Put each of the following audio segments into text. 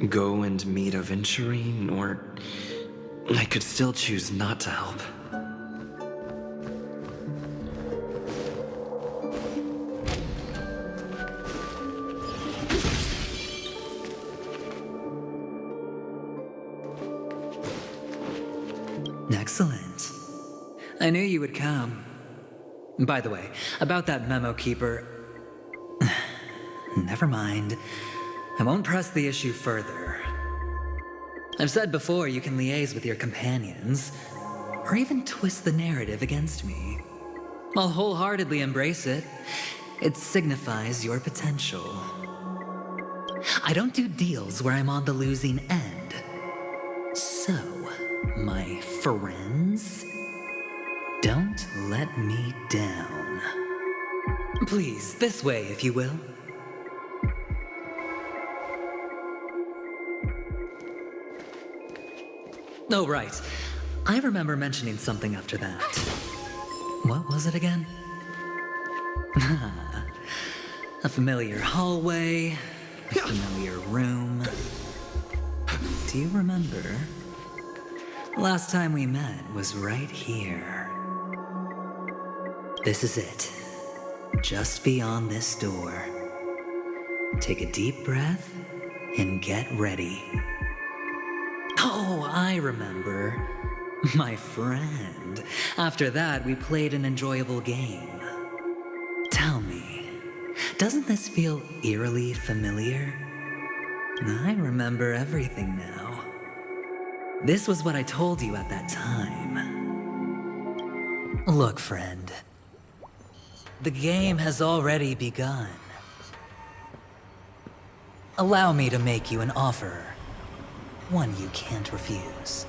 go and meet Aventurine, or I could still choose not to help. Excellent. I knew you would come. By the way, about that memo keeper... Never mind. I won't press the issue further. I've said before you can liaise with your companions, or even twist the narrative against me. I'll wholeheartedly embrace it. It signifies your potential. I don't do deals where I'm on the losing end. So, my friends, don't let me down. Please, this way, if you will. Oh, right. I remember mentioning something after that. What was it again? A familiar hallway, a familiar room. Do you remember? Last time we met was right here. This is it. Just beyond this door. Take a deep breath and get ready. Oh, I remember. My friend. After that, we played an enjoyable game. Tell me, doesn't this feel eerily familiar? I remember everything now. This was what I told you at that time. Look, friend. The game has already begun. Allow me to make you an offer. One you can't refuse.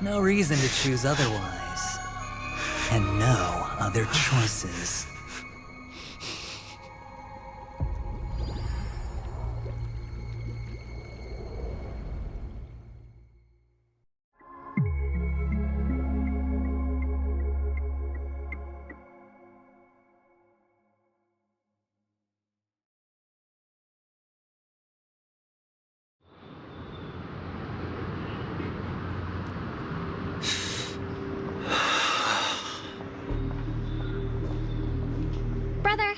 No reason to choose otherwise. And no other choices. Brother,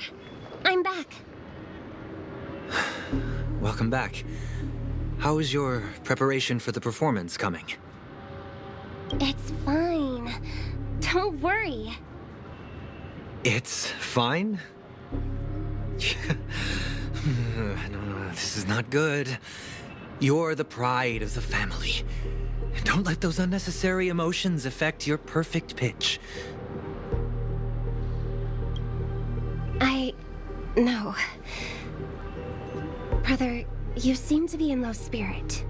I'm back. Welcome back. How is your preparation for the performance coming? It's fine. Don't worry. It's fine? No, this is not good. You're the pride of the family. Don't let those unnecessary emotions affect your perfect pitch. No. Brother, you seem to be in low spirit.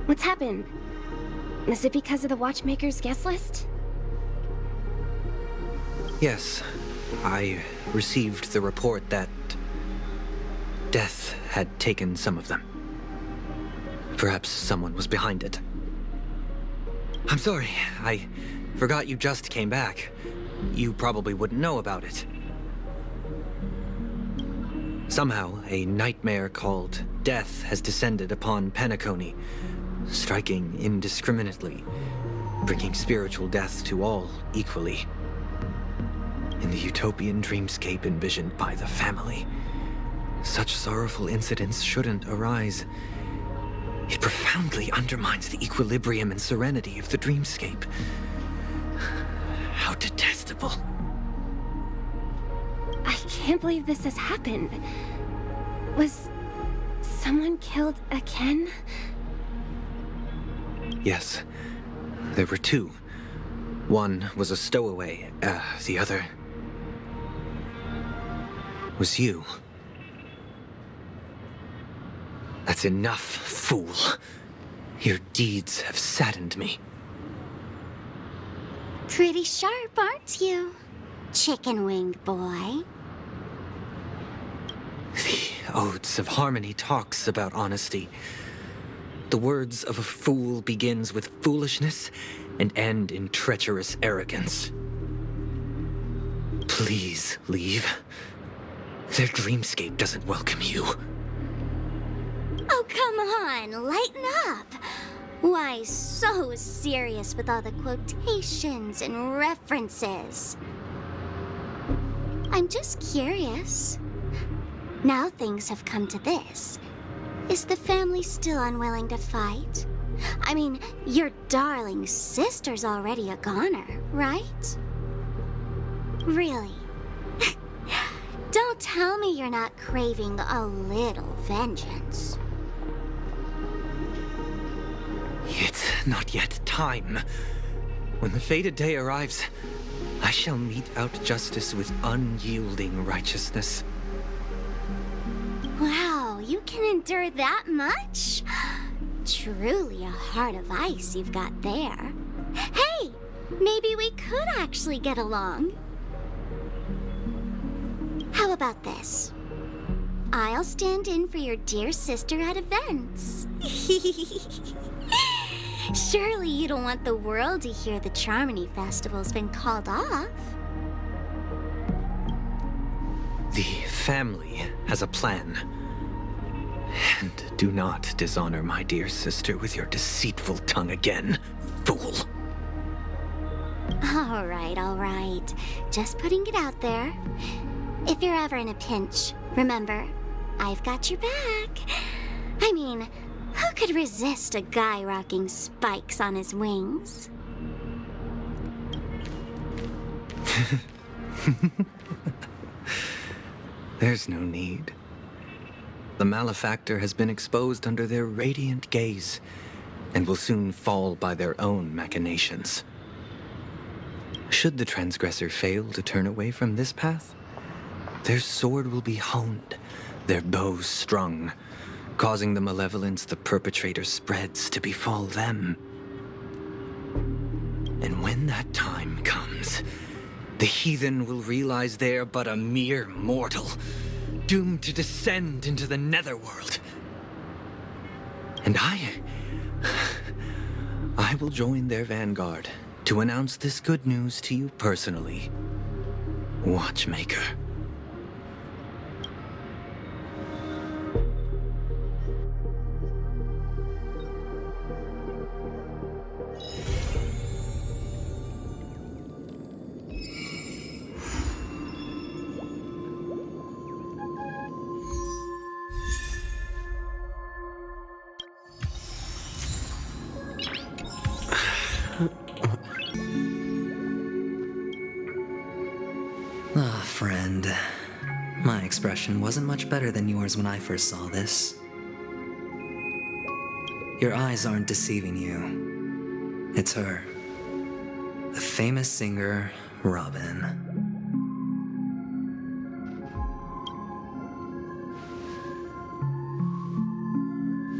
What's happened? Is it because of the Watchmaker's guest list? Yes, I received the report that death had taken some of them. Perhaps someone was behind it. I'm sorry, I forgot you just came back. You probably wouldn't know about it. Somehow, a nightmare called death has descended upon Penacony, striking indiscriminately, bringing spiritual death to all equally. In the utopian dreamscape envisioned by the family, such sorrowful incidents shouldn't arise. It profoundly undermines the equilibrium and serenity of the dreamscape. How detestable. I can't believe this has happened. Was someone killed again? Yes, there were two. One was a stowaway, the other was you. That's enough, fool. Your deeds have saddened me. Pretty sharp, aren't you, chicken-winged boy? The Odes of Harmony talks about honesty. The words of a fool begins with foolishness and end in treacherous arrogance. Please leave. Their dreamscape doesn't welcome you. Oh, come on, lighten up. Why so serious with all the quotations and references? I'm just curious. Now things have come to this. Is the family still unwilling to fight? I mean, your darling sister's already a goner, right? Really? Don't tell me you're not craving a little vengeance. It's not yet time. When the fated day arrives, I shall mete out justice with unyielding righteousness. Wow, you can endure that much? Truly a heart of ice you've got there. Hey, maybe we could actually get along. How about this? I'll stand in for your dear sister at events. Surely you don't want the world to hear the Charmony Festival's been called off. The family has a plan. And do not dishonor my dear sister with your deceitful tongue again, fool. All right. Just putting it out there. If you're ever in a pinch, remember, I've got your back. I mean, who could resist a guy rocking spikes on his wings? There's no need. The malefactor has been exposed under their radiant gaze, and will soon fall by their own machinations. Should the transgressor fail to turn away from this path, their sword will be honed, their bows strung, causing the malevolence the perpetrator spreads to befall them. And when that time comes, the heathen will realize they're but a mere mortal, doomed to descend into the netherworld. And I will join their vanguard to announce this good news to you personally, Watchmaker. Ah, friend. My expression wasn't much better than yours when I first saw this. Your eyes aren't deceiving you. It's her. The famous singer, Robin.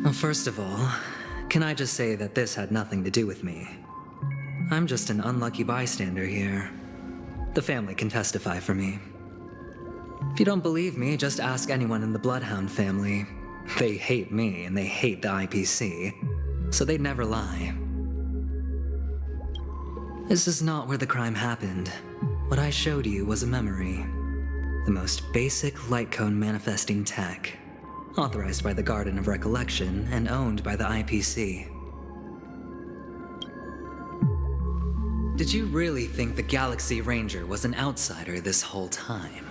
Well, first of all, can I just say that this had nothing to do with me? I'm just an unlucky bystander here. The family can testify for me. If you don't believe me, just ask anyone in the Bloodhound family. They hate me and they hate the IPC, so they'd never lie. This is not where the crime happened. What I showed you was a memory. The most basic light cone manifesting tech, authorized by the Garden of Recollection and owned by the IPC. Did you really think the Galaxy Ranger was an outsider this whole time?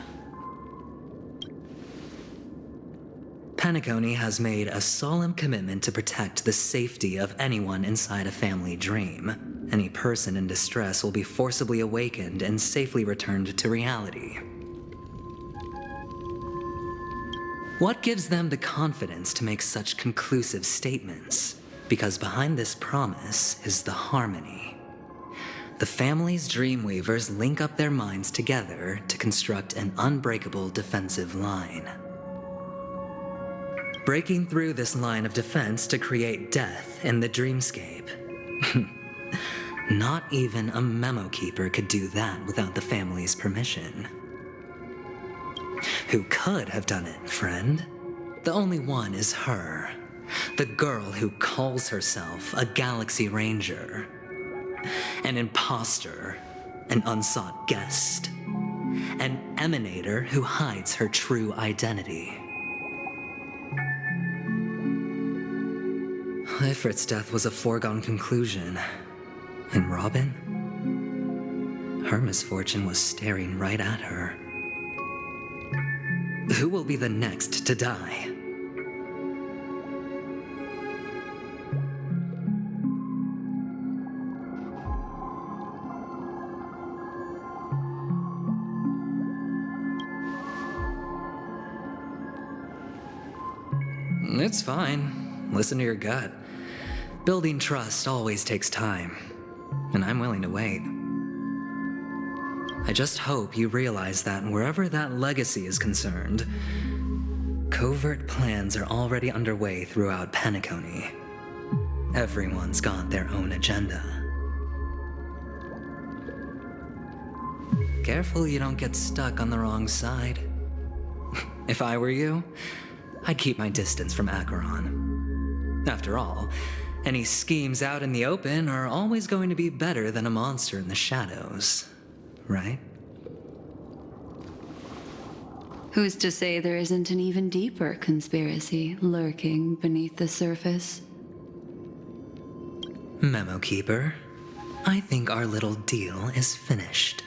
Penacony has made a solemn commitment to protect the safety of anyone inside a family dream. Any person in distress will be forcibly awakened and safely returned to reality. What gives them the confidence to make such conclusive statements? Because behind this promise is the harmony. The family's Dreamweavers link up their minds together to construct an unbreakable defensive line. Breaking through this line of defense to create death in the dreamscape. Not even a memo keeper could do that without the family's permission. Who could have done it, friend? The only one is her. The girl who calls herself a Galaxy Ranger. An imposter, an unsought guest. an emanator who hides her true identity. Ifrit's death was a foregone conclusion. And Robin? Her misfortune was staring right at her. Who will be the next to die? It's fine. Listen to your gut. Building trust always takes time, and I'm willing to wait. I just hope you realize that wherever that legacy is concerned, covert plans are already underway throughout Penacony. Everyone's got their own agenda. Careful you don't get stuck on the wrong side. If I were you, I'd keep my distance from Acheron. After all, any schemes out in the open are always going to be better than a monster in the shadows, right? Who's to say there isn't an even deeper conspiracy lurking beneath the surface? Memo Keeper, I think our little deal is finished.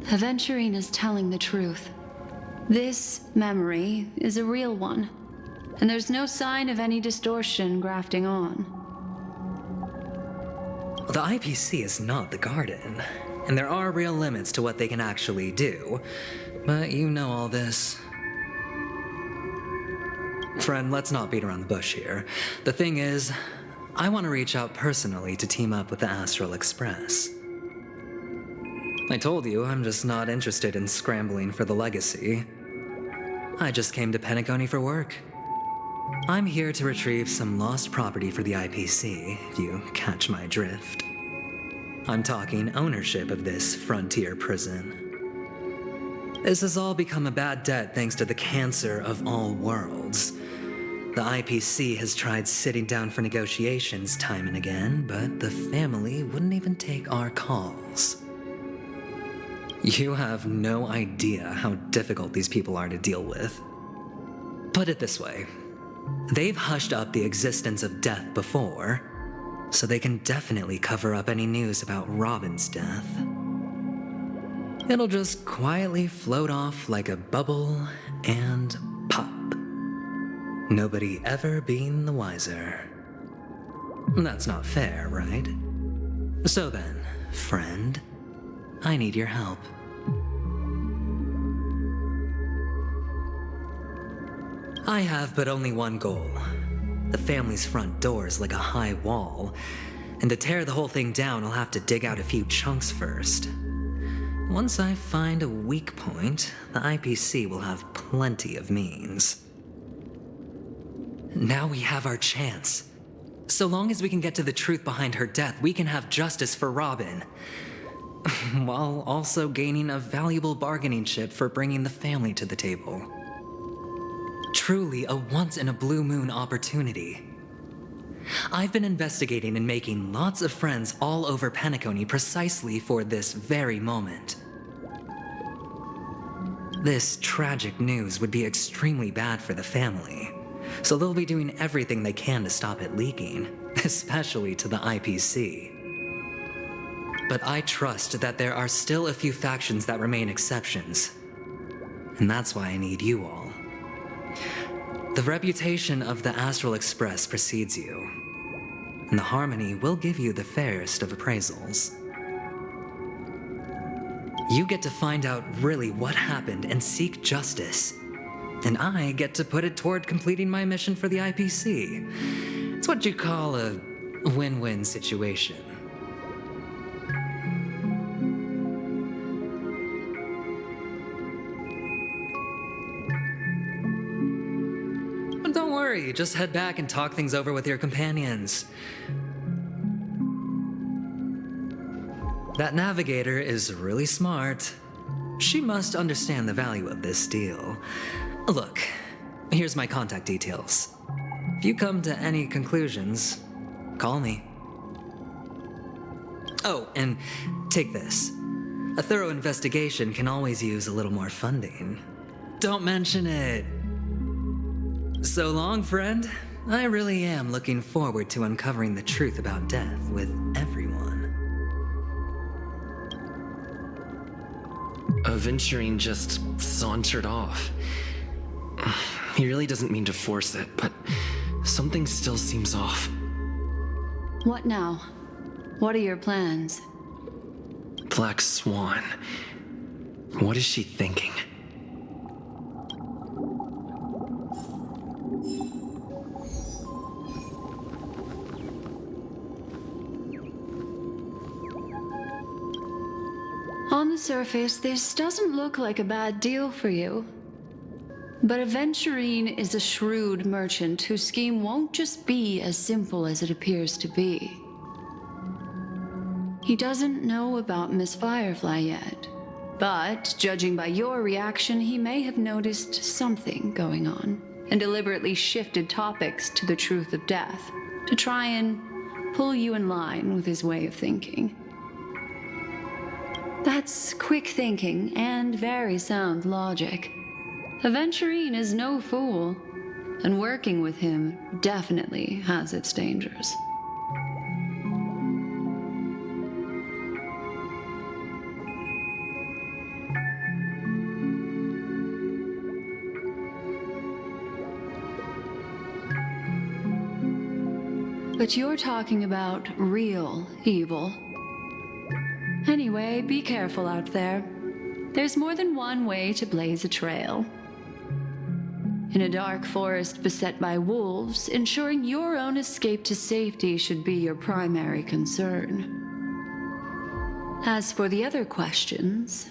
Aventurine is telling the truth. This memory is a real one, and there's no sign of any distortion grafting on. The IPC is not the Garden, and there are real limits to what they can actually do, but you know all this. Friend, let's not beat around the bush here. The thing is, I want to reach out personally to team up with the Astral Express. I told you I'm just not interested in scrambling for the legacy. I just came to Penacony for work. I'm here to retrieve some lost property for the IPC, if you catch my drift. I'm talking ownership of this frontier prison. This has all become a bad debt thanks to the cancer of all worlds. The IPC has tried sitting down for negotiations time and again, but the family wouldn't even take our calls. You have no idea how difficult these people are to deal with. Put it this way. They've hushed up the existence of death before, so they can definitely cover up any news about Robin's death. It'll just quietly float off like a bubble and pop. Nobody ever being the wiser. That's not fair, right? So then, friend, I need your help. I have but only one goal. The family's front door is like a high wall, and to tear the whole thing down, I'll have to dig out a few chunks first. Once I find a weak point, the IPC will have plenty of means. Now we have our chance. So long as we can get to the truth behind her death, we can have justice for Robin. While also gaining a valuable bargaining chip for bringing the family to the table. Truly a once-in-a-blue-moon opportunity. I've been investigating and making lots of friends all over Penacony precisely for this very moment. This tragic news would be extremely bad for the family, so they'll be doing everything they can to stop it leaking, especially to the IPC. But I trust that there are still a few factions that remain exceptions, and that's why I need you all. The reputation of the Astral Express precedes you, and the Harmony will give you the fairest of appraisals. You get to find out really what happened and seek justice, and I get to put it toward completing my mission for the IPC. It's what you call a win-win situation. Don't worry, just head back and talk things over with your companions. That navigator is really smart. She must understand the value of this deal. Look, here's my contact details. If you come to any conclusions, call me. Oh, and take this. A thorough investigation can always use a little more funding. Don't mention it. So long, friend. I really am looking forward to uncovering the truth about death with everyone. Aventurine just sauntered off. He really doesn't mean to force it, but something still seems off. What now? What are your plans? Black Swan. What is she thinking? On the surface, this doesn't look like a bad deal for you. But Aventurine is a shrewd merchant whose scheme won't just be as simple as it appears to be. He doesn't know about Miss Firefly yet, but judging by your reaction, he may have noticed something going on and deliberately shifted topics to the truth of death to try and pull you in line with his way of thinking. That's quick thinking and very sound logic. Aventurine is no fool, and working with him definitely has its dangers. But you're talking about real evil. Anyway, be careful out there. There's more than one way to blaze a trail. In a dark forest beset by wolves, ensuring your own escape to safety should be your primary concern. As for the other questions,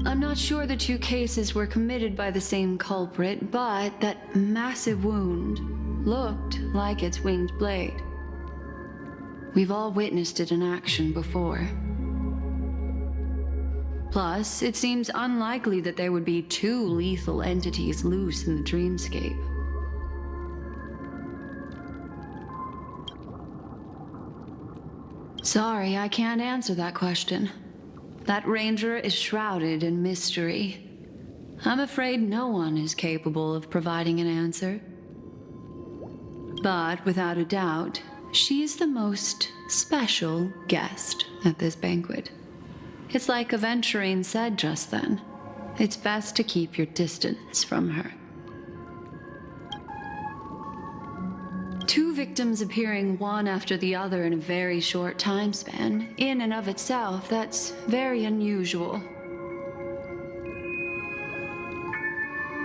I'm not sure the two cases were committed by the same culprit, but that massive wound looked like its winged blade. We've all witnessed it in action before. Plus, it seems unlikely that there would be two lethal entities loose in the dreamscape. Sorry, I can't answer that question. That ranger is shrouded in mystery. I'm afraid no one is capable of providing an answer. But without a doubt, she is the most special guest at this banquet. It's like Aventurine said just then. It's best to keep your distance from her. Two victims appearing one after the other in a very short time span, in and of itself, that's very unusual.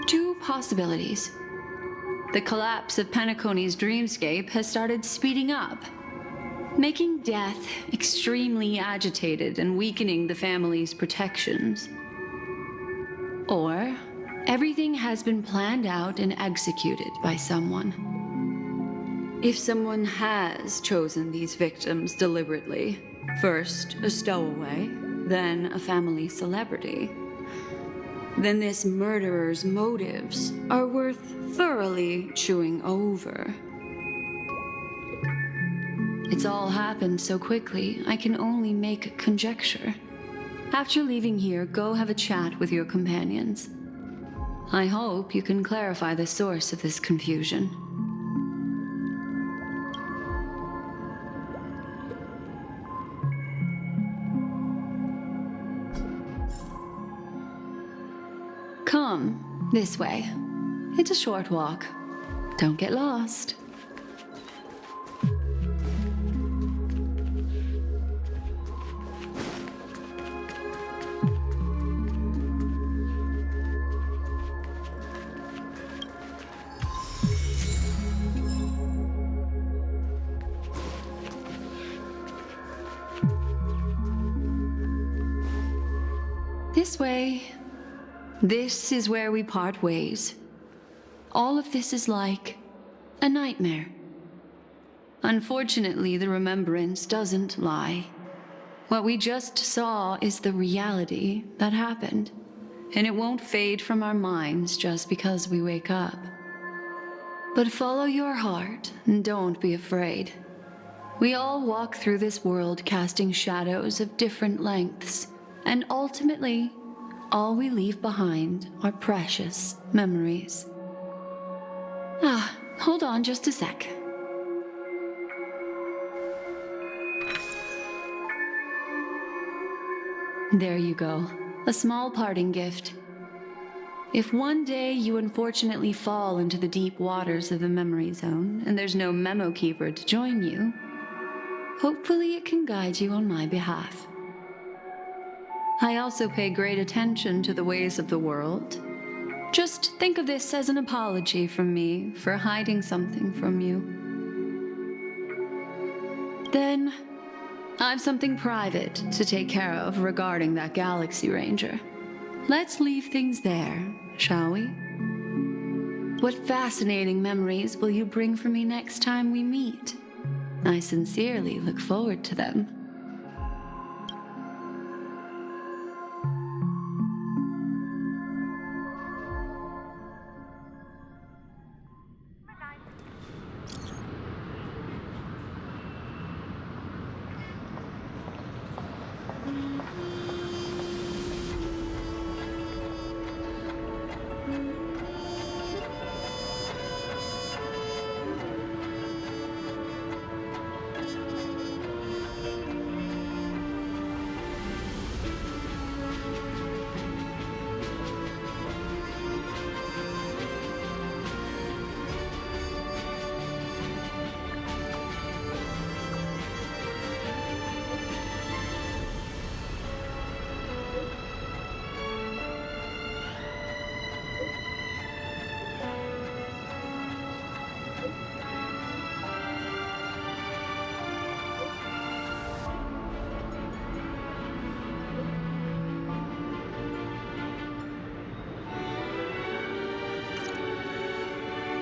Two possibilities. The collapse of Penacony's dreamscape has started speeding up, making death extremely agitated and weakening the family's protections. Or everything has been planned out and executed by someone. If someone has chosen these victims deliberately, first a stowaway, then a family celebrity, then this murderer's motives are worth thoroughly chewing over. It's all happened so quickly, I can only make conjecture. After leaving here, go have a chat with your companions. I hope you can clarify the source of this confusion. Come, this way. It's a short walk. Don't get lost. This way. This is where we part ways. All of this is like a nightmare. Unfortunately, the remembrance doesn't lie. What we just saw is the reality that happened, and it won't fade from our minds just because we wake up. But follow your heart and don't be afraid. We all walk through this world casting shadows of different lengths, and ultimately, all we leave behind are precious memories. Hold on just a sec. There you go. A small parting gift. If one day you unfortunately fall into the deep waters of the memory zone and there's no memo keeper to join you, hopefully it can guide you on my behalf. I also pay great attention to the ways of the world. Just think of this as an apology from me for hiding something from you. Then, I've something private to take care of regarding that Galaxy Ranger. Let's leave things there, shall we? What fascinating memories will you bring for me next time we meet? I sincerely look forward to them.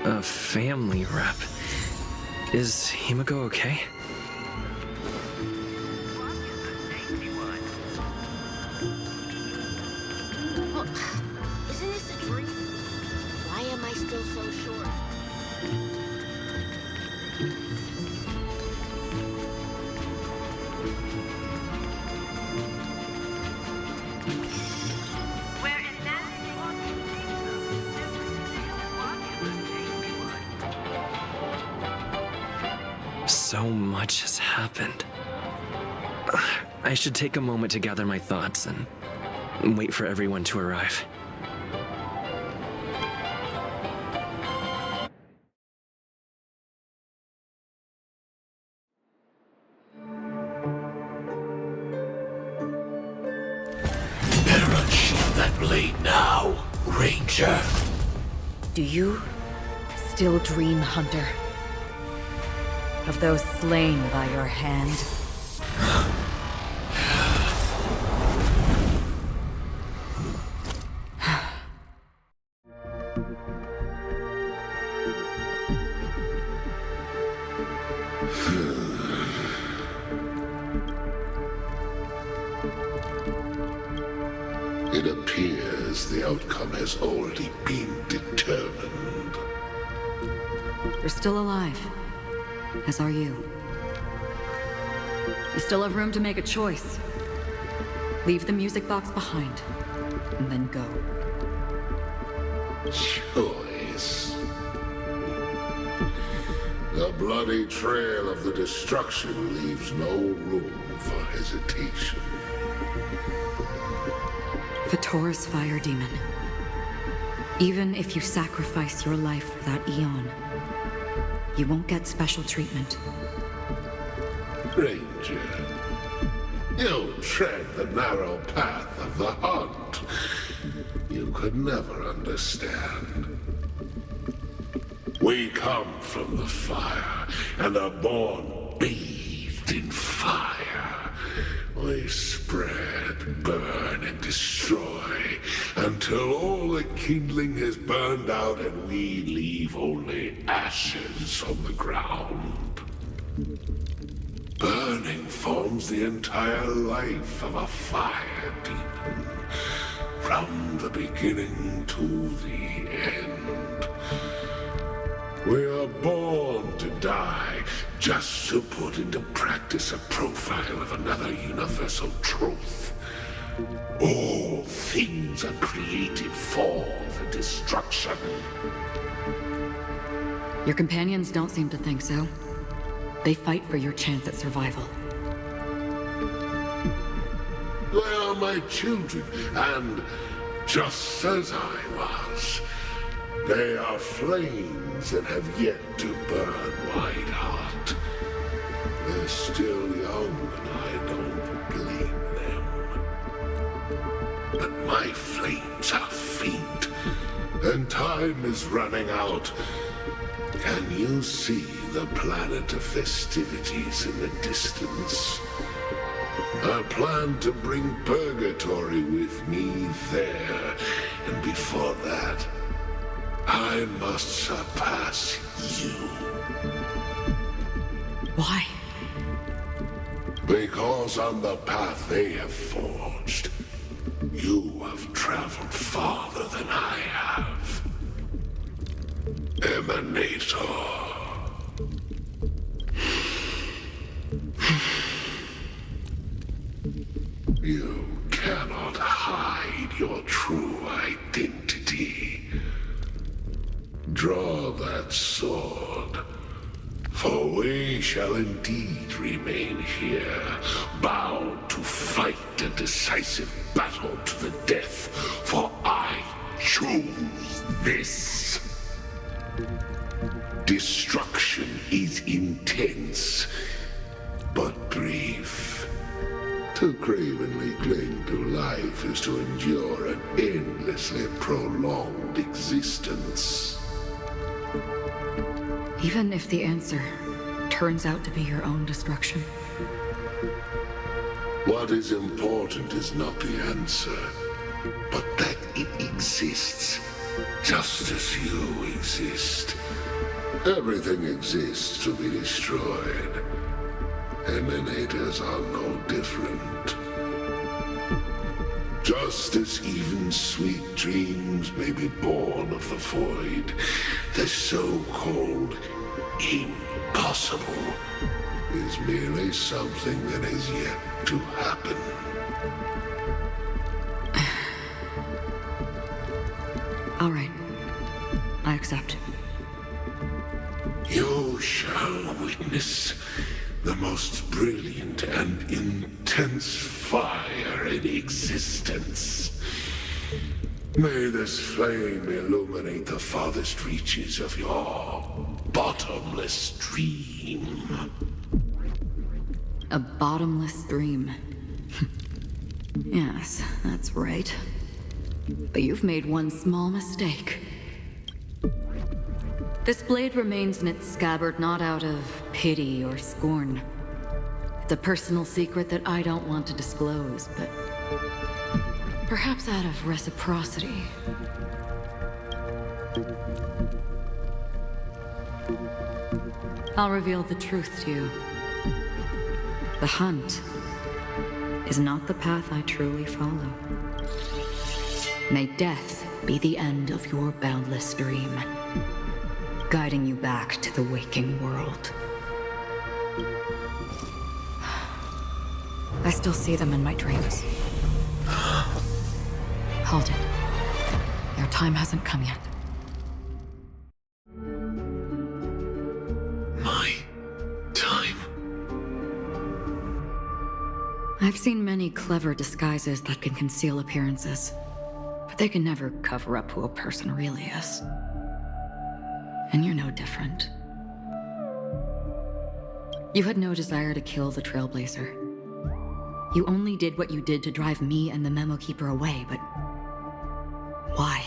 A family rep. Is Himiko okay? Well, isn't this a dream? Why am I still so short? So much has happened. I should take a moment to gather my thoughts and wait for everyone to arrive. Better unsheath that blade now, Ranger. Do you still dream, Hunter? Of those slain by your hand? It appears the outcome has already been determined. You're still alive. As are you. You still have room to make a choice. Leave the music box behind, and then go. Choice. The bloody trail of the destruction leaves no room for hesitation. Vatora's fire demon. Even if you sacrifice your life for that Eon, you won't get special treatment. Ranger, you tread the narrow path of the hunt. You could never understand. We come from the fire, and are born bathed in fire. We spread, burn, and destroy, until all the kindling has burned out and we leave only ashes on the ground. Burning forms the entire life of a fire demon, from the beginning to the end. We are born to die just to put into practice a profile of another universal truth. All things are created for the destruction. Your companions don't seem to think so. They fight for your chance at survival. They are my children, and just as I was, they are flames that have yet to burn white hot. They're still young, and I don't blame them. But my flames are faint, and time is running out. Can you see the planet of festivities in the distance? I plan to bring Purgatory with me there, and before that, I must surpass you. Why? Because on the path they have forged, you have traveled farther than I have. Emanator. You cannot hide your true identity. Draw that sword, for we shall indeed remain here, bound to fight a decisive battle to the death, for I choose this. Destruction is intense, but brief. To cravenly cling to life is to endure an endlessly prolonged existence. Even if the answer turns out to be your own destruction. What is important is not the answer, but that it exists, just as you exist. Everything exists to be destroyed. Emanators are no different. Just as even sweet dreams may be born of the void, the so-called impossible is merely something that is yet to happen. All right. I accept. You shall witness the most brilliant and intense fire in existence. May this flame illuminate the farthest reaches of your bottomless dream. A bottomless dream. Yes, that's right. But you've made one small mistake. This blade remains in its scabbard not out of pity or scorn. It's a personal secret that I don't want to disclose, but perhaps out of reciprocity. I'll reveal the truth to you. The hunt is not the path I truly follow. May death be the end of your boundless dream, guiding you back to the waking world. I still see them in my dreams. Hold it. Your time hasn't come yet. My time? I've seen many clever disguises that can conceal appearances, but they can never cover up who a person really is. And you're no different. You had no desire to kill the Trailblazer. You only did what you did to drive me and the Memo Keeper away, but why?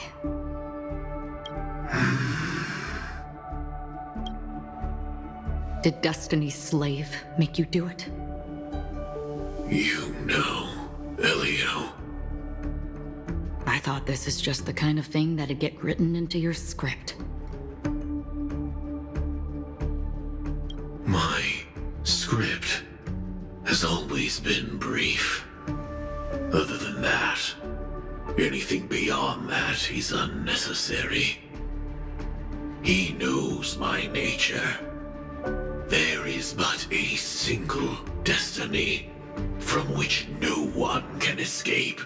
Did Destiny's slave make you do it? You know, Elio. I thought this is just the kind of thing that'd get written into your script. My script has has always been brief. Other than that, anything beyond that is unnecessary. He knows my nature. There is but a single destiny from which no one can escape.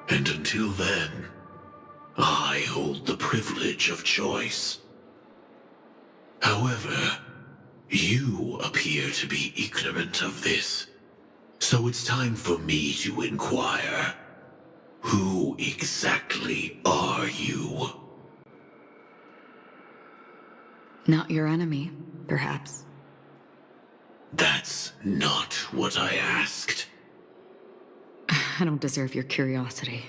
And until then, I hold the privilege of choice. However, you appear to be ignorant of this, so it's time for me to inquire. Who exactly are you? Not your enemy, perhaps. That's not what I asked. I don't deserve your curiosity.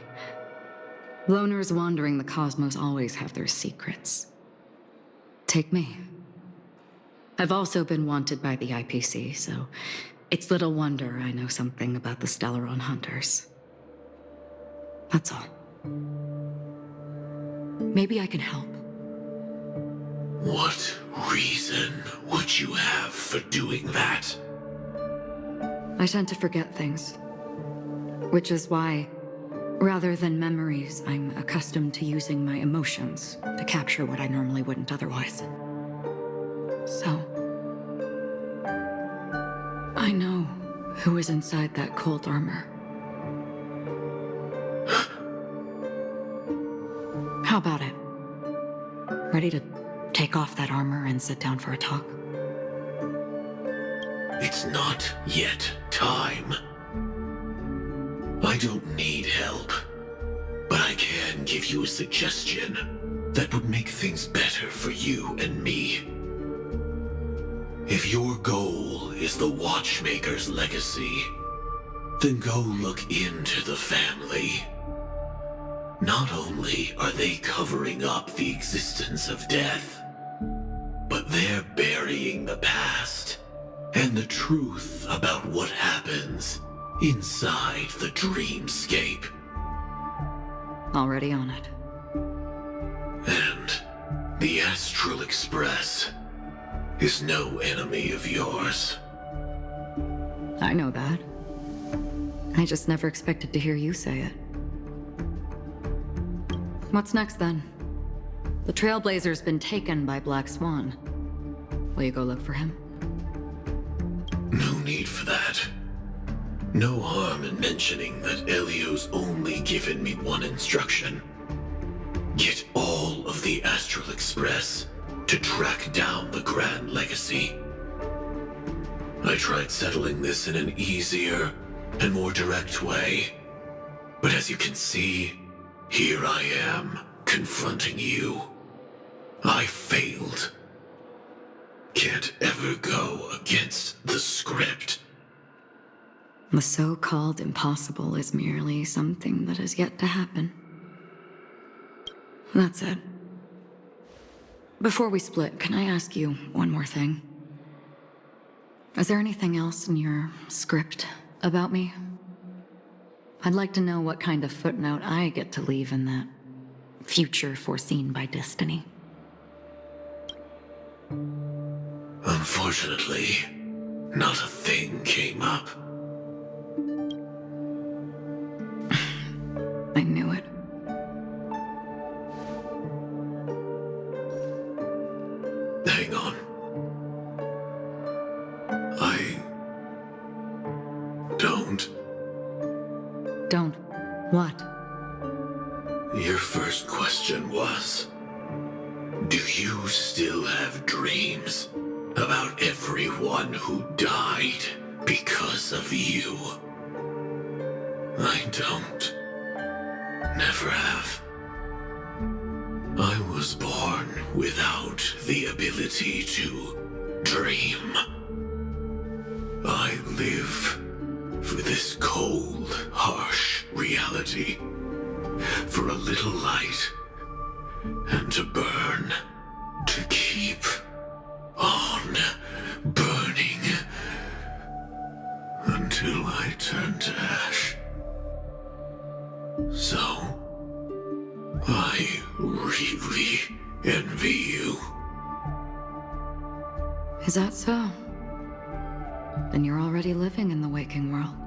Loners wandering the cosmos always have their secrets. Take me. I've also been wanted by the IPC, so it's little wonder I know something about the Stellaron Hunters. That's all. Maybe I can help. What reason would you have for doing that? I tend to forget things. Which is why, rather than memories, I'm accustomed to using my emotions to capture what I normally wouldn't otherwise. So, I know who is inside that cold armor. How about it? Ready to take off that armor and sit down for a talk? It's not yet time. I don't need help, but I can give you a suggestion that would make things better for you and me. If your goal is the Watchmaker's legacy, then go look into the family. Not only are they covering up the existence of death, but they're burying the past and the truth about what happens inside the dreamscape. Already on it. And the Astral Express is no enemy of yours. I know that. I just never expected to hear you say it. What's next, then? The Trailblazer's been taken by Black Swan. Will you go look for him? No need for that. No harm in mentioning that Elio's only given me one instruction. Get all of the Astral Express to track down the Grand Legacy. I tried settling this in an easier and more direct way, but as you can see, here I am, confronting you. I failed. Can't ever go against the script. The so-called impossible is merely something that has yet to happen. That's it. Before we split, can I ask you one more thing? Is there anything else in your script about me? I'd like to know what kind of footnote I get to leave in that future foreseen by destiny. Unfortunately, not a thing came up. I knew it. Hang on. I don't. Don't. What? Your first question was, do you still have dreams about everyone who died because of you? I don't. Never have. I was born without the ability to dream. I live for this cold, harsh reality, for a little light, and to burn, to keep on burning, until I turn to ash. So, I really envy you. Is that so? then you're already living in the waking world.